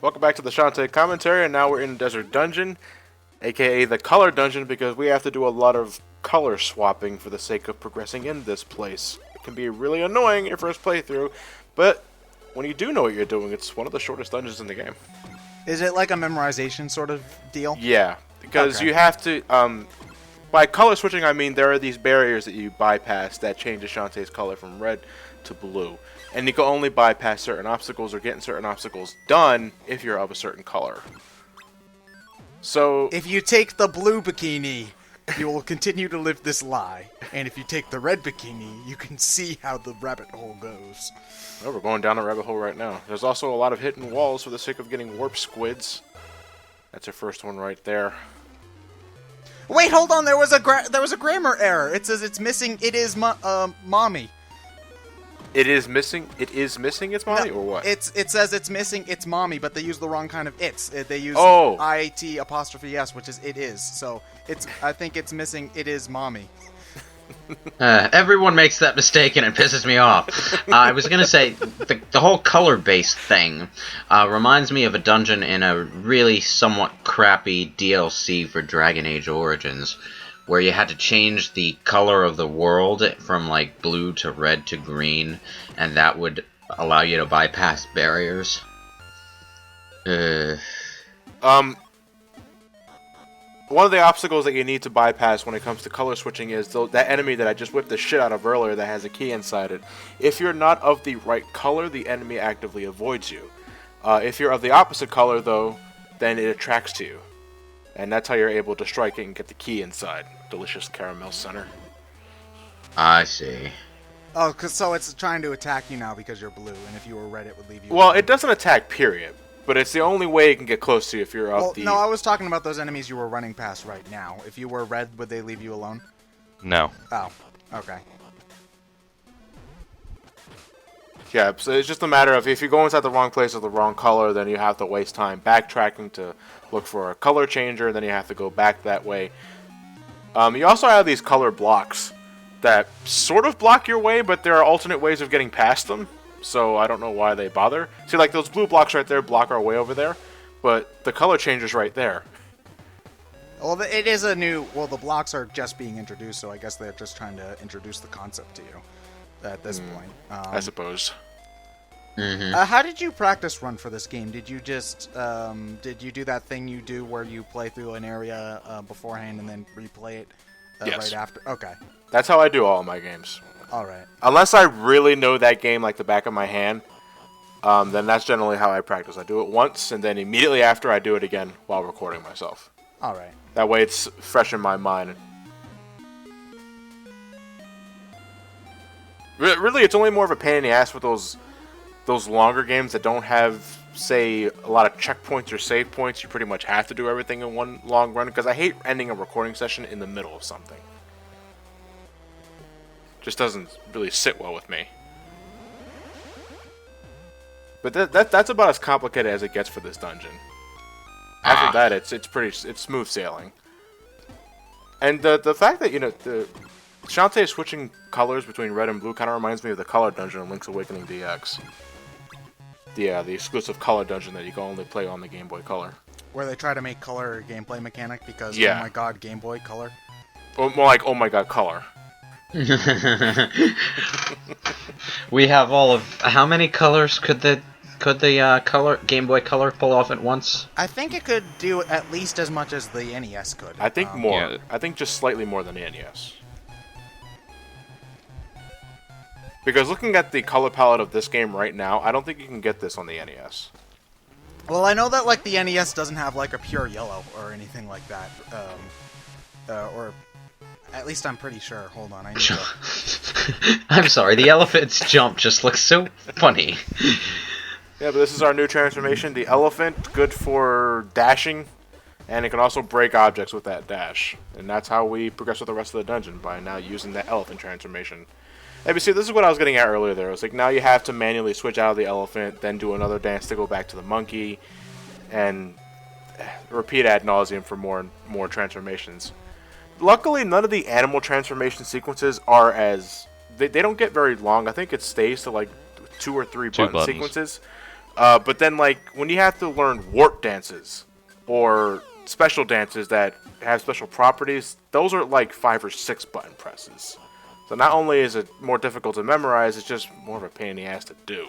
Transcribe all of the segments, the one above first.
Welcome back to the Shantae Commentary, and now we're in Desert Dungeon, aka the Color Dungeon, because we have to do a lot of color swapping for the sake of progressing in this place. It can be really annoying your first playthrough, but when you do know what you're doing, it's one of the shortest dungeons in the game. Is it like a memorization sort of deal? Yeah, because you have to, by color switching I mean there are these barriers that you bypass that changes Shantae's color from red to blue. And you can only bypass certain obstacles or get certain obstacles done if you're of a certain color. So if you take the blue bikini, you will continue to live this lie. And if you take the red bikini, you can see how the rabbit hole goes. Well, we're going down a rabbit hole right now. There's also a lot of hidden walls for the sake of getting warp squids. That's our first one right there. Wait, hold on. There was a grammar error. It says it's missing. It is mommy. It is missing. It is missing its mommy, or what? It says it's missing its mommy, but they use the wrong kind of it's. They use IAT apostrophe s, which is it is. So I think it's missing. It is mommy. Everyone makes that mistake and it pisses me off. I was gonna say the whole color-based thing reminds me of a dungeon in a really somewhat crappy DLC for Dragon Age Origins, where you had to change the color of the world from like blue to red to green, and that would allow you to bypass barriers. One of the obstacles that you need to bypass when it comes to color switching is that enemy that I just whipped the shit out of earlier that has a key inside it. If you're not of the right color, the enemy actively avoids you. If you're of the opposite color, though, then it attracts to you. And that's how you're able to strike it and get the key inside. Delicious caramel center. I see. Oh, so it's trying to attack you now because you're blue, and if you were red, it would leave you. Well, it doesn't attack, period. But it's the only way it can get close to you if you're of the... No, I was talking about those enemies you were running past right now. If you were red, would they leave you alone? No. Oh, okay. Yeah, so it's just a matter of if you go inside the wrong place or the wrong color, then you have to waste time backtracking to look for a color changer, then you have to go back that way. You also have these color blocks that sort of block your way, but there are alternate ways of getting past them, so I don't know why they bother. See, like those blue blocks right there block our way over there, but the color changer's right there. Well, it is a new... Well, the blocks are just being introduced, so I guess they're just trying to introduce the concept to you at this point. I suppose. How did you practice run for this game? Did you just did you do that thing you do where you play through an area beforehand and then replay it right after? Okay. That's how I do all of my games. All right. Unless I really know that game like the back of my hand, then that's generally how I practice. I do it once, and then immediately after I do it again while recording myself. All right. That way it's fresh in my mind. Really, it's only more of a pain in the ass with those longer games that don't have, say, a lot of checkpoints or save points. You pretty much have to do everything in one long run, because I hate ending a recording session in the middle of something. Just doesn't really sit well with me. But that's about as complicated as it gets for this dungeon. After that, it's smooth sailing. And the fact that, Shantae switching colors between red and blue kind of reminds me of the Color Dungeon in Link's Awakening DX. The exclusive Color Dungeon that you can only play on the Game Boy Color. Where they try to make color a gameplay mechanic because, yeah. Oh my god, Game Boy Color? More like, oh my god, color. We have all of... How many colors could the color Game Boy Color pull off at once? I think it could do at least as much as the NES could. I think more. Yeah. I think just slightly more than the NES. Because looking at the color palette of this game right now, I don't think you can get this on the NES. Well, I know that like the NES doesn't have like a pure yellow or anything like that, or at least I'm pretty sure. Hold on, I need to... I'm sorry, the elephant's jump just looks so funny. Yeah, but this is our new transformation. The elephant, good for dashing, and it can also break objects with that dash. And that's how we progress with the rest of the dungeon, by now using that elephant transformation. Hey, but see, this is what I was getting at earlier there. It's like, now you have to manually switch out of the elephant, then do another dance to go back to the monkey, and repeat ad nauseum for more and more transformations. Luckily, none of the animal transformation sequences are as... They don't get very long. I think it stays to like 2 or 3 button sequences. But then, like, when you have to learn warp dances or special dances that have special properties, those are like 5 or 6 button presses. So not only is it more difficult to memorize, it's just more of a pain in the ass to do.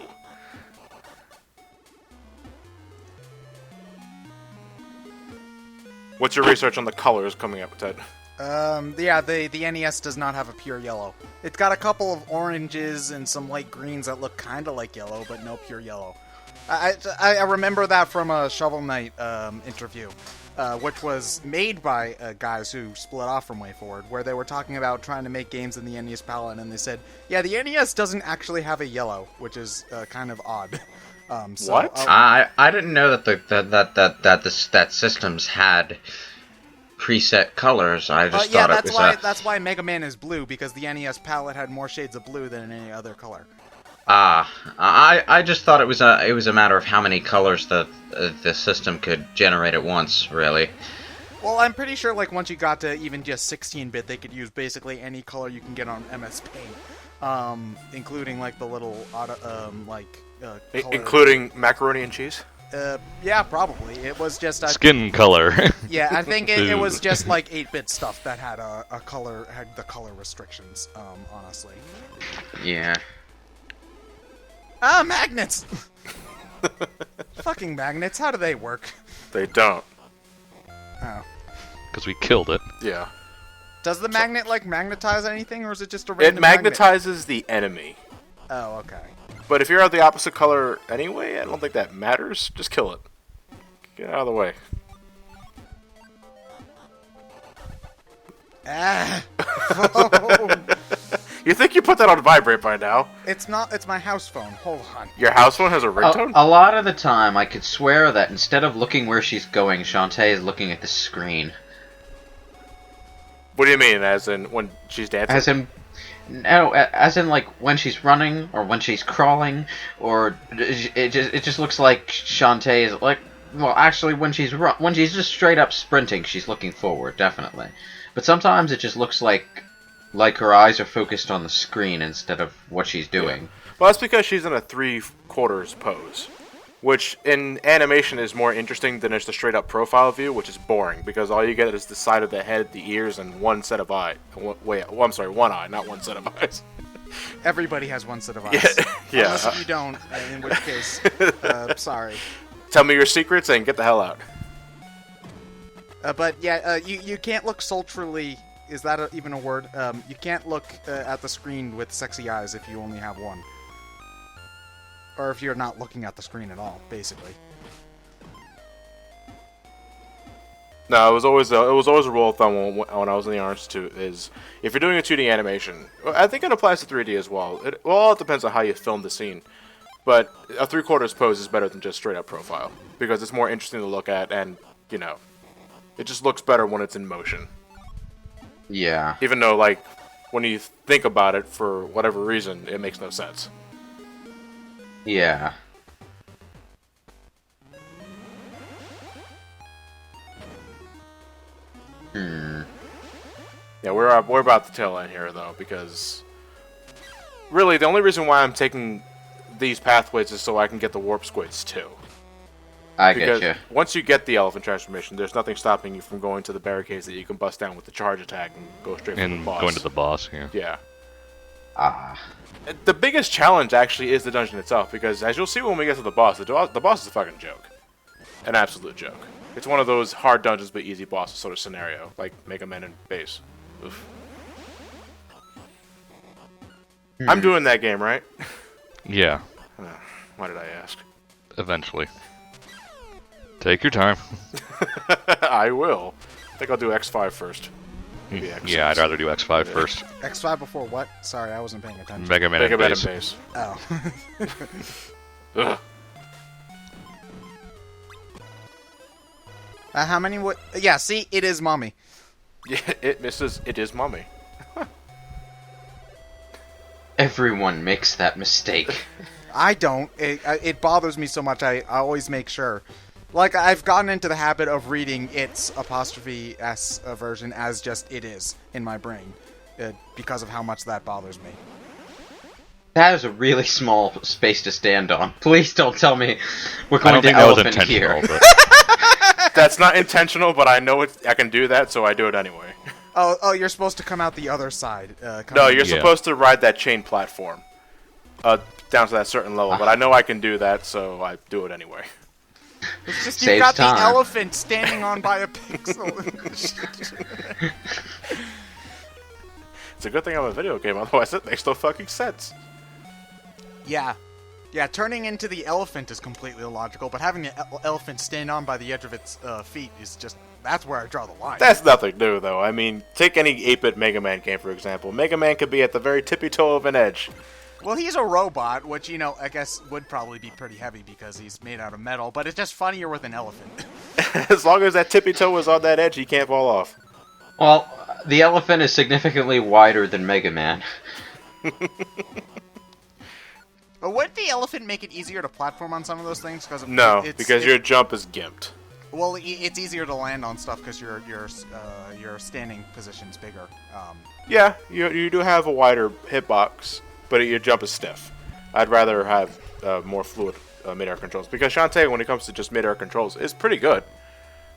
What's your research on the colors coming up, Ted? Yeah, the NES does not have a pure yellow. It's got a couple of oranges and some light greens that look kind of like yellow, but no pure yellow. I remember that from a Shovel Knight interview, which was made by guys who split off from WayForward, where they were talking about trying to make games in the NES palette, and they said, yeah, the NES doesn't actually have a yellow, which is kind of odd. What? I didn't know that that systems had preset colors. I just thought it was that's why Mega Man is blue, because the NES palette had more shades of blue than any other color. I just thought it was a matter of how many colors the system could generate at once, really. Well, I'm pretty sure like once you got to even just 16-bit, they could use basically any color you can get on MS Paint, including like the little including macaroni and cheese. Yeah, probably. It was just skin color. Yeah, I think it was just like 8-bit stuff that had had the color restrictions. Honestly. Yeah. Magnets! Fucking magnets, how do they work? They don't. Oh. Because we killed it. Yeah. Does the magnet, like, magnetize anything, or is it just a random magnet? It magnetizes the enemy. Oh, okay. But if you're of the opposite color anyway, I don't think that matters. Just kill it. Get out of the way. Phone. You think you put that on vibrate by now? It's not. It's my house phone. Hold on. Your house phone has a ringtone? A lot of the time, I could swear that instead of looking where she's going, Shantae is looking at the screen. What do you mean? As in when she's dancing? As in like when she's running or when she's crawling, or it just looks like Shantae is like. Well, actually, when she's just straight up sprinting, she's looking forward, definitely. But sometimes it just looks like her eyes are focused on the screen instead of what she's doing. Yeah. Well, that's because she's in a 3/4 pose, which in animation is more interesting than just a straight up profile view, which is boring because all you get is the side of the head, the ears, and one set of eyes. I'm sorry, one eye, not one set of eyes. Everybody has one set of eyes. Yeah. Unless you don't, in which case, sorry. Tell me your secrets and get the hell out. But yeah, you can't look sultrily. Is that even a word? You can't look at the screen with sexy eyes if you only have one. Or if you're not looking at the screen at all, basically. No, it was always a rule of thumb when I was in the Art Institute is if you're doing a 2D animation, I think it applies to 3D as well. It depends on how you film the scene. But a 3/4 pose is better than just straight up profile because it's more interesting to look at and, you know, it just looks better when it's in motion. Yeah. Even though, like, when you think about it, for whatever reason, it makes no sense. Yeah. Yeah, we're about to tail end here, though, because really, the only reason why I'm taking these pathways is so I can get the warp squids, too. I get you. Once you get the elephant transformation, there's nothing stopping you from going to the barricades that you can bust down with the charge attack and go straight for the boss. And going to the boss, yeah. Yeah. The biggest challenge, actually, is the dungeon itself, because as you'll see when we get to the boss is a fucking joke. An absolute joke. It's one of those hard dungeons but easy bosses sort of scenario, like Mega Man and Base. Oof. I'm doing that game, right? Yeah. Why did I ask? Eventually. Take your time. I will. I think I'll do X5 first. Maybe X6. Yeah, I'd rather do X5 first. X5 before what? Sorry, I wasn't paying attention. Mega Man and Base. Base. Oh. Ugh. How many would... Yeah, see? It is Mommy. Yeah, it is Mommy. Everyone makes that mistake. I don't. It bothers me so much, I always make sure. Like, I've gotten into the habit of reading its apostrophe S version as just it is in my brain. Because of how much that bothers me. That is a really small space to stand on. Please don't tell me we're I going don't to think that was elephant intentional, here. but That's not intentional, but I know I can do that, so I do it anyway. Oh, you're supposed to come out the other side. No, you're Yeah. supposed to ride that chain platform down to that certain level, but I know I can do that, so I do it anyway. It's just Saves you've got time. the elephant standing on by a pixel. It's a good thing I'm a video game, otherwise it makes no fucking sense. Yeah. Yeah, turning into the elephant is completely illogical, but having the elephant stand on by the edge of its feet is just... That's where I draw the line. That's nothing new, though. I mean, take any 8-bit Mega Man game, for example. Mega Man could be at the very tippy-toe of an edge. Well, he's a robot, which, you know, I guess would probably be pretty heavy because he's made out of metal, but it's just funnier with an elephant. As long as that tippy-toe is on that edge, he can't fall off. Well, the elephant is significantly wider than Mega Man. But would the elephant make it easier to platform on some of those things? No, because your jump is gimped. Well, it's easier to land on stuff because your standing position's bigger. Yeah, you do have a wider hitbox, but your jump is stiff. I'd rather have more fluid mid-air controls, because Shantae, when it comes to just mid-air controls, is pretty good.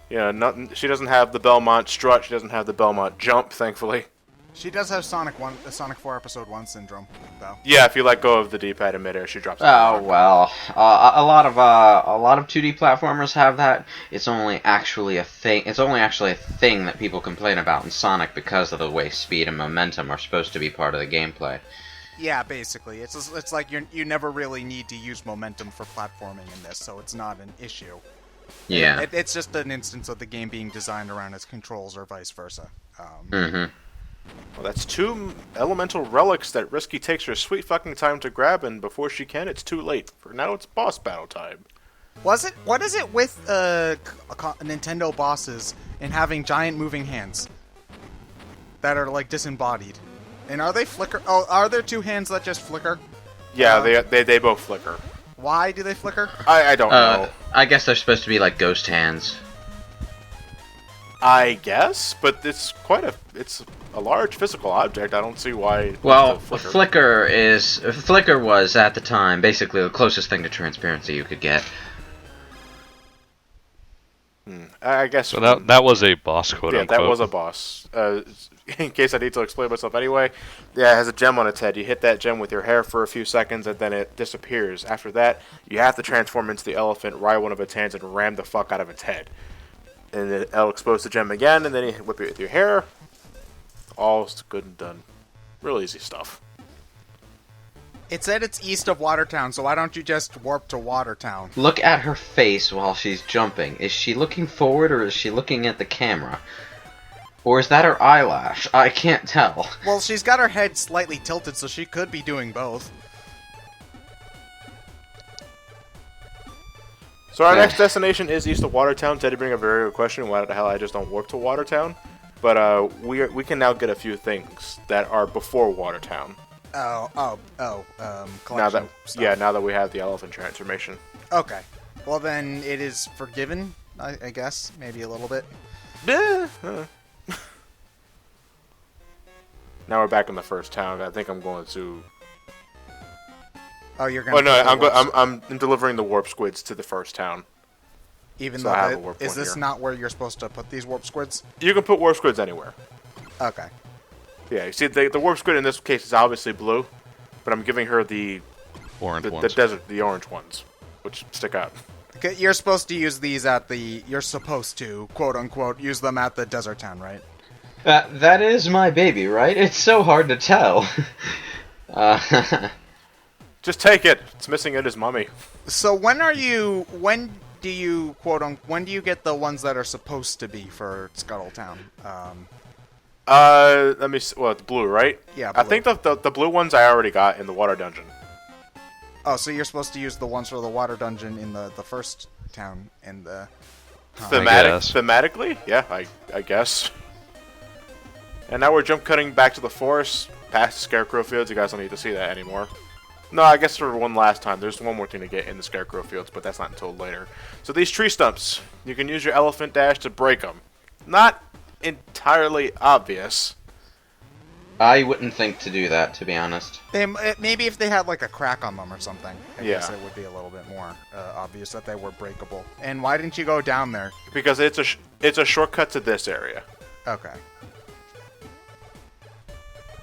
Yeah, she doesn't have the Belmont strut, she doesn't have the Belmont jump, thankfully. She does have Sonic 4 Episode 1 syndrome, though. Yeah, if you let go of the D-pad in mid-air, she drops. Oh well, a lot of 2D platformers have that. It's only actually a thing. It's only actually a thing that people complain about in Sonic because of the way speed and momentum are supposed to be part of the gameplay. Yeah, basically, it's like you never really need to use momentum for platforming in this, so it's not an issue. Yeah. It's just an instance of the game being designed around its controls, or vice versa. Mm-hmm. Well, that's 2 elemental relics that Risky takes her sweet fucking time to grab, and before she can, it's too late. For now, it's boss battle time. What is it with Nintendo bosses and having giant moving hands that are like disembodied? And are they flicker? Oh, are there 2 hands that just flicker? Yeah, they both flicker. Why do they flicker? I don't know. I guess they're supposed to be like ghost hands. I guess, but it's a large physical object. I don't see why. It Well, needs to Flicker was at the time basically the closest thing to transparency you could get. I guess. so that was a boss, quote Yeah, unquote. that was a boss. In case I need to explain myself anyway, yeah, it has a gem on its head. You hit that gem with your hair for a few seconds, and then it disappears. After that, you have to transform into the elephant, ride one of its hands, and ram the fuck out of its head. And then it'll expose the gem again, and then you whip it with your hair. All good and done. Real easy stuff. It said it's east of Watertown, so why don't you just warp to Watertown? Look at her face while she's jumping. Is she looking forward or is she looking at the camera? Or is that her eyelash? I can't tell. Well, she's got her head slightly tilted, so she could be doing both. So our next destination is east of Watertown. Teddy bring a very good question. Why the hell I just don't warp to Watertown? But we can now get a few things that are before Watertown. Collection stuff. Now that we have the elephant transformation. Okay. Well, then it is forgiven, I guess. Maybe a little bit. Now we're back in the first town. I think I'm going to. Oh, you're gonna. Oh no, put the warps- I'm delivering the warp squids to the first town. Even so I have a though warp is one this here. not where you're supposed to put these warp squids? You can put warp squids anywhere. Okay. Yeah, you see the warp squid in this case is obviously blue, but I'm giving her the Orange the ones. desert, the orange ones, which stick out. Okay, you're supposed to use these at the. You're supposed to, quote unquote, use them at the desert town, right? That is my baby, right? It's so hard to tell. Just take it. It's missing it as mummy. So when do you quote unquote, when do you get the ones that are supposed to be for Scuttletown? Let me see. Well, it's blue, right? Yeah, I blue. think the blue ones I already got in the water dungeon. Oh, so you're supposed to use the ones for the water dungeon in the first town in the. guess. Thematically? Yeah, I guess. And now we're jump cutting back to the forest, past the Scarecrow Fields. You guys don't need to see that anymore. No, I guess for one last time. There's one more thing to get in the Scarecrow Fields, but that's not until later. So these tree stumps, you can use your elephant dash to break them. Not entirely obvious. I wouldn't think to do that, to be honest. Maybe if they had like a crack on them or something, I guess Yeah. it would be a little bit more obvious that they were breakable. And why didn't you go down there? Because it's a shortcut to this area. Okay.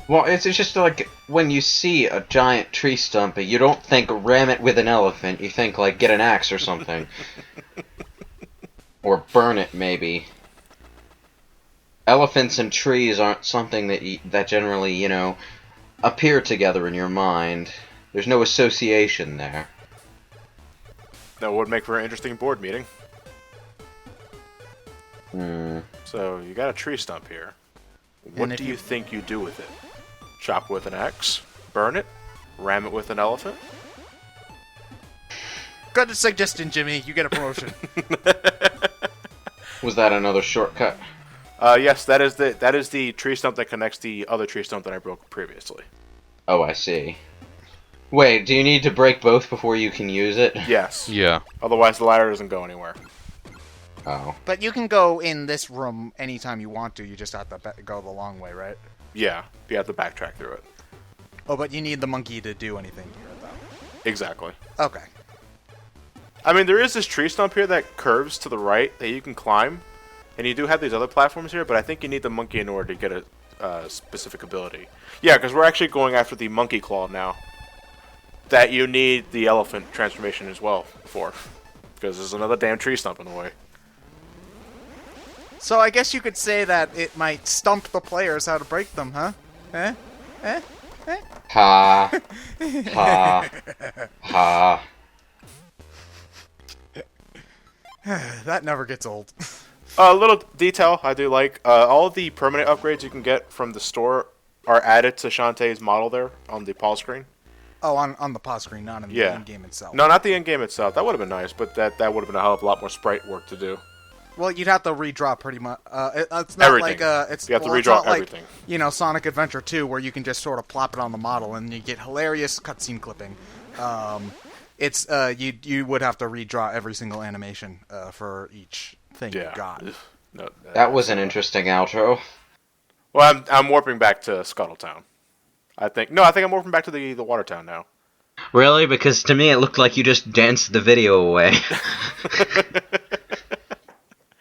Well, it's just like when you see a giant tree stump, you don't think ram it with an elephant. You think like get an axe or something, or burn it maybe. Elephants and trees aren't something that generally appear together in your mind. There's no association there. That would make for an interesting board meeting. Hmm. So you got a tree stump here. What if do you think you do with it? Chop with an axe? Burn it? Ram it with an elephant? Good suggestion, Jimmy. You get a promotion. Was that another shortcut? Yes, that is the tree stump that connects the other tree stump that I broke previously. Oh, I see. Wait, do you need to break both before you can use it? Yes. Yeah. Otherwise, the ladder doesn't go anywhere. Oh. But you can go in this room anytime you want to. You just have to go the long way, right? Yeah, you have to backtrack through it. Oh, but you need the monkey to do anything here, though. Exactly. Okay. I mean, there is this tree stump here that curves to the right that you can climb, and you do have these other platforms here, but I think you need the monkey in order to get a specific ability. Yeah, because we're actually going after the monkey claw now. That you need the elephant transformation as well for, because there's another damn tree stump in the way. So I guess you could say that it might stump the players how to break them, huh? Eh? Eh? Eh? Ha. Ha. Ha. That never gets old. A little detail I do like. All of the permanent upgrades you can get from the store are added to Shantae's model there on the pause screen. Oh, on the pause screen, not in the in-game itself. No, not the in-game itself. That would have been nice, but that would have been a hell of a lot more sprite work to do. Well, you'd have to redraw pretty much. It's not Everything. like it's. You have to well, it's redraw not like, everything. Sonic Adventure 2, where you can just sort of plop it on the model and you get hilarious cutscene clipping. It's you would have to redraw every single animation for each thing you got. No, That was an interesting outro. Well, I'm warping back to Scuttletown. I think I'm warping back to the Watertown now. Really? Because to me it looked like you just danced the video away.